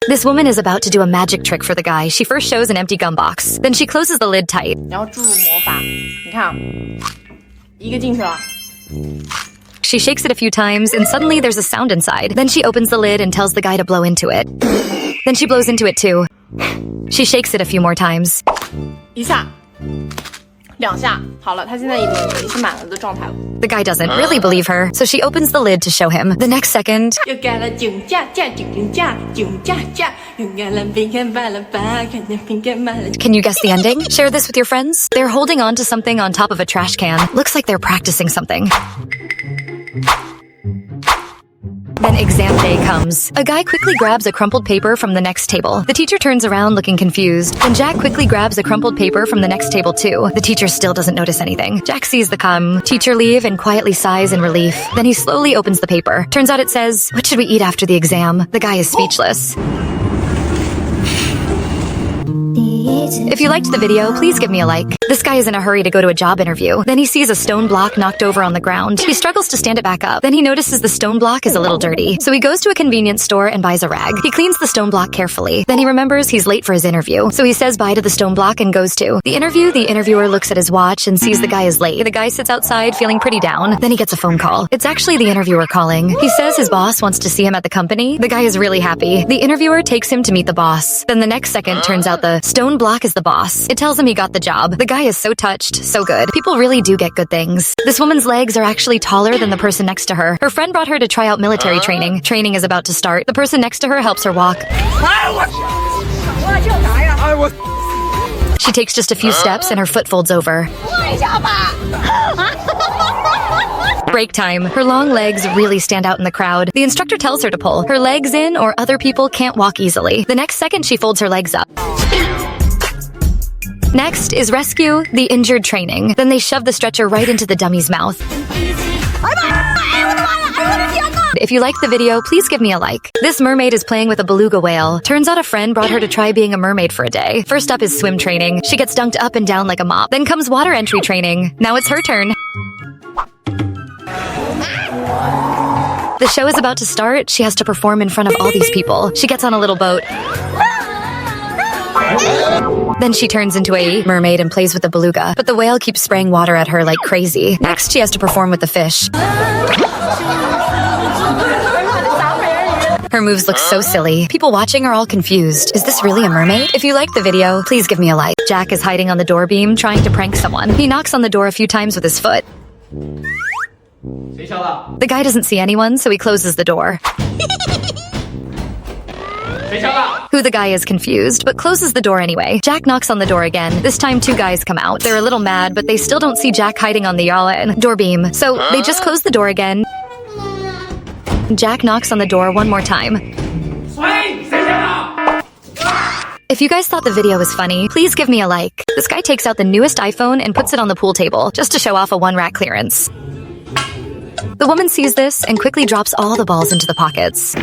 This woman is about to do a magic trick for the guy. She first shows an empty gum box. Then she closes the lid tight. 然后注入魔法，你看，一个进去了。 She shakes it a few times, and suddenly there's a sound inside. Then she opens the lid and tells the guy to blow into it. Then she blows into it too. She shakes it a few more times. 一下，两下，好了，他现在已经是满了的状态了。 The guy doesn't really believe her, so she opens the lid to show him. The next second, 又盖了酒驾，驾酒驾，酒驾驾，又盖了饼干巴拉巴，看见饼干巴拉。 can you guess the ending? Share this with your friends. They're holding on to something on top of a trash can. Looks like they're practicing something. Then exam day comes. A guy quickly grabs a crumpled paper from the next table. The teacher turns around looking confused. Then Jack quickly grabs a crumpled paper from the next table too. The teacher still doesn't notice anything. Jack sees the teacher leave and quietly sighs in relief. Then he slowly opens the paper. Turns out it says, "What should we eat after the exam?" The guy is speechless. If you liked the video, please give me a like. This guy is in a hurry to go to a job interview. Then he sees a stone block knocked over on the ground. He struggles to stand it back up. Then he notices the stone block is a little dirty. So he goes to a convenience store and buys a rag. He cleans the stone block carefully. Then he remembers he's late for his interview. So he says bye to the stone block and goes to the interview. The interviewer looks at his watch and sees the guy is late. The guy sits outside feeling pretty down. Then he gets a phone call. It's actually the interviewer calling. He says his boss wants to see him at the company. The guy is really happy. The interviewer takes him to meet the boss. Then the next second turns out the stone block is the boss. It tells him he got the job. The guy is so touched, so good. People really do get good things. This woman's legs are actually taller than the person next to her. Her friend brought her to try out military training. Training is about to start. The person next to her helps her walk. She takes just a few steps and her foot folds over. Break time. Her long legs really stand out in the crowd. The instructor tells her to pull her legs in or other people can't walk easily. The next second, she folds her legs up. Next is rescue the injured training. Then they shove the stretcher right into the dummy's mouth. If you liked the video, please give me a like. This mermaid is playing with a beluga whale. Turns out a friend brought her to try being a mermaid for a day. First up is swim training. She gets dunked up and down like a mop. Then comes water entry training. Now it's her turn. The show is about to start. She has to perform in front of all these people. She gets on a little boat. Then she turns into a mermaid and plays with the beluga, but the whale keeps spraying water at her like crazy. Next, she has to perform with the fish. Her moves look so silly. People watching are all confused. Is this really a mermaid? If you liked the video, please give me a like. Jack is hiding on the door beam, trying to prank someone. He knocks on the door a few times with his foot. The guy doesn't see anyone, so he closes the door. Who the guy is confused, but closes the door anyway. Jack knocks on the door again. This time, two guys come out. They're a little mad, but they still don't see Jack hiding on the door beam. So they just close the door again. Jack knocks on the door one more time. If you guys thought the video was funny, please give me a like. This guy takes out the newest iPhone and puts it on the pool table, just to show off a one-rack clearance. The woman sees this and quickly drops all the balls into the pockets.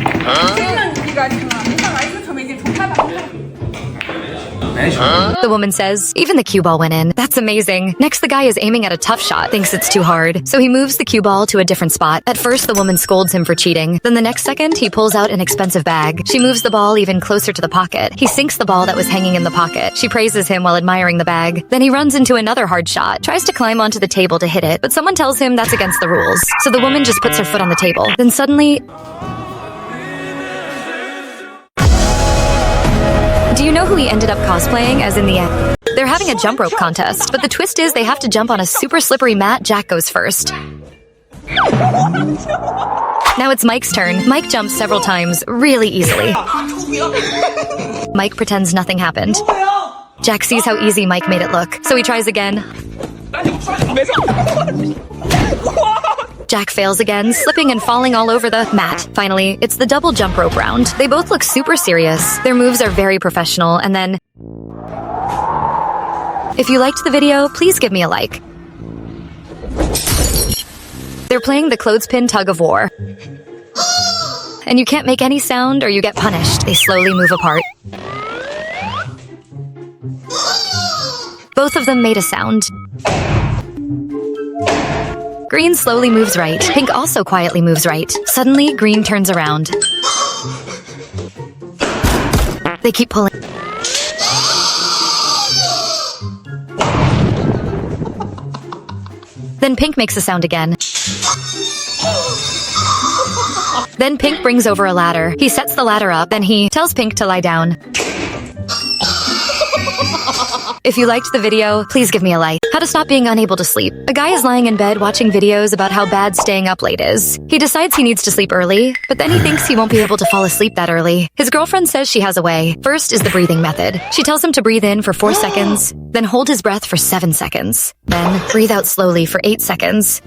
The woman says, even the cue ball went in. That's amazing. Next, the guy is aiming at a tough shot, thinks it's too hard. So he moves the cue ball to a different spot. At first, the woman scolds him for cheating. Then the next second, he pulls out an expensive bag. She moves the ball even closer to the pocket. He sinks the ball that was hanging in the pocket. She praises him while admiring the bag. Then he runs into another hard shot, tries to climb onto the table to hit it, but someone tells him that's against the rules. So the woman just puts her foot on the table. Then suddenly... Do you know who he ended up cosplaying as in the end? They're having a jump rope contest, but the twist is they have to jump on a super slippery mat. Jack goes first. Now it's Mike's turn. Mike jumps several times, really easily. Mike pretends nothing happened. Jack sees how easy Mike made it look, so he tries again. Jack fails again, slipping and falling all over the mat. Finally, it's the double jump rope round. They both look super serious. Their moves are very professional, and then... If you liked the video, please give me a like. They're playing the clothespin tug of war. And you can't make any sound or you get punished. They slowly move apart. Both of them made a sound. Green slowly moves right. Pink also quietly moves right. Suddenly, Green turns around. They keep pulling. Then Pink makes a sound again. Then Pink brings over a ladder. He sets the ladder up, then he tells Pink to lie down. If you liked the video, please give me a like. How to stop being unable to sleep. A guy is lying in bed watching videos about how bad staying up late is. He decides he needs to sleep early, but then he thinks he won't be able to fall asleep that early. His girlfriend says she has a way. First is the breathing method. She tells him to breathe in for 4 seconds, then hold his breath for 7 seconds. Then breathe out slowly for 8 seconds.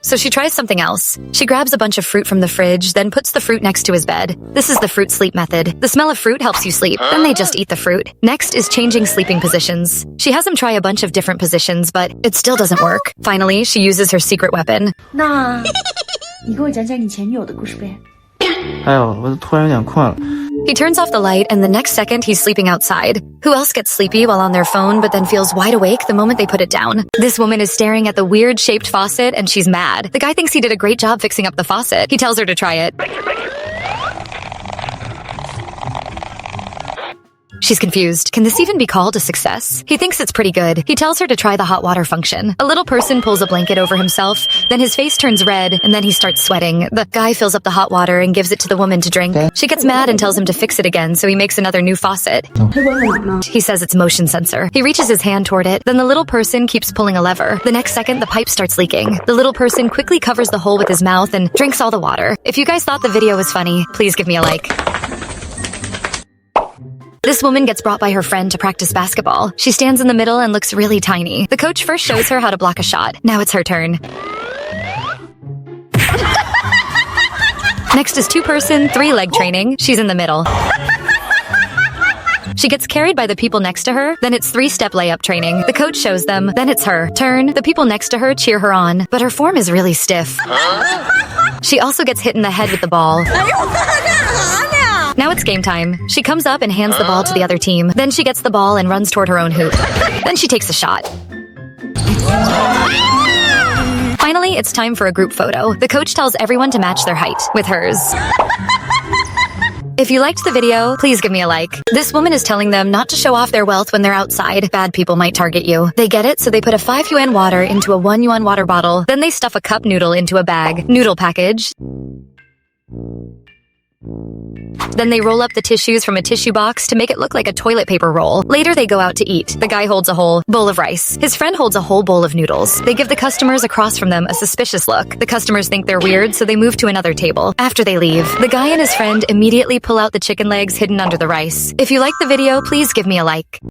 So she tries something else. She grabs a bunch of fruit from the fridge, then puts the fruit next to his bed. This is the fruit sleep method. The smell of fruit helps you sleep. Then they just eat the fruit. Next is changing sleeping positions. She has him try a bunch of different positions, but it still doesn't work. Finally, she uses her secret weapon. 那你给我讲讲你前女友的故事呗。哎呦，我突然有点困了。 He turns off the light, and the next second he's sleeping outside. Who else gets sleepy while on their phone but then feels wide awake the moment they put it down? This woman is staring at the weird-shaped faucet, and she's mad. The guy thinks he did a great job fixing up the faucet. He tells her to try it. She's confused. Can this even be called a success? He thinks it's pretty good. He tells her to try the hot water function. A little person pulls a blanket over himself, then his face turns red, and then he starts sweating. The guy fills up the hot water and gives it to the woman to drink. She gets mad and tells him to fix it again, so he makes another new faucet. He says it's motion sensor. He reaches his hand toward it, then the little person keeps pulling a lever. The next second, the pipe starts leaking. The little person quickly covers the hole with his mouth and drinks all the water. If you guys thought the video was funny, please give me a like. This woman gets brought by her friend to practice basketball. She stands in the middle and looks really tiny. The coach first shows her how to block a shot. Now it's her turn. Next is 2-person, 3-leg training. She's in the middle. She gets carried by the people next to her. Then it's 3-step layup training. The coach shows them. Then it's her turn. The people next to her cheer her on, but her form is really stiff. She also gets hit in the head with the ball. Now it's game time. She comes up and hands the ball to the other team. Then she gets the ball and runs toward her own hoop. Then she takes a shot. Finally, it's time for a group photo. The coach tells everyone to match their height with hers. If you liked the video, please give me a like. This woman is telling them not to show off their wealth when they're outside. Bad people might target you. They get it, so they put a 5 yuan water into a 1 yuan water bottle. Then they stuff a cup noodle into a bag. Noodle package. Then they roll up the tissues from a tissue box to make it look like a toilet paper roll. Later, they go out to eat. The guy holds a whole bowl of rice. His friend holds a whole bowl of noodles. They give the customers across from them a suspicious look. The customers think they're weird, so they move to another table. After they leave, the guy and his friend immediately pull out the chicken legs hidden under the rice. If you liked the video, please give me a like.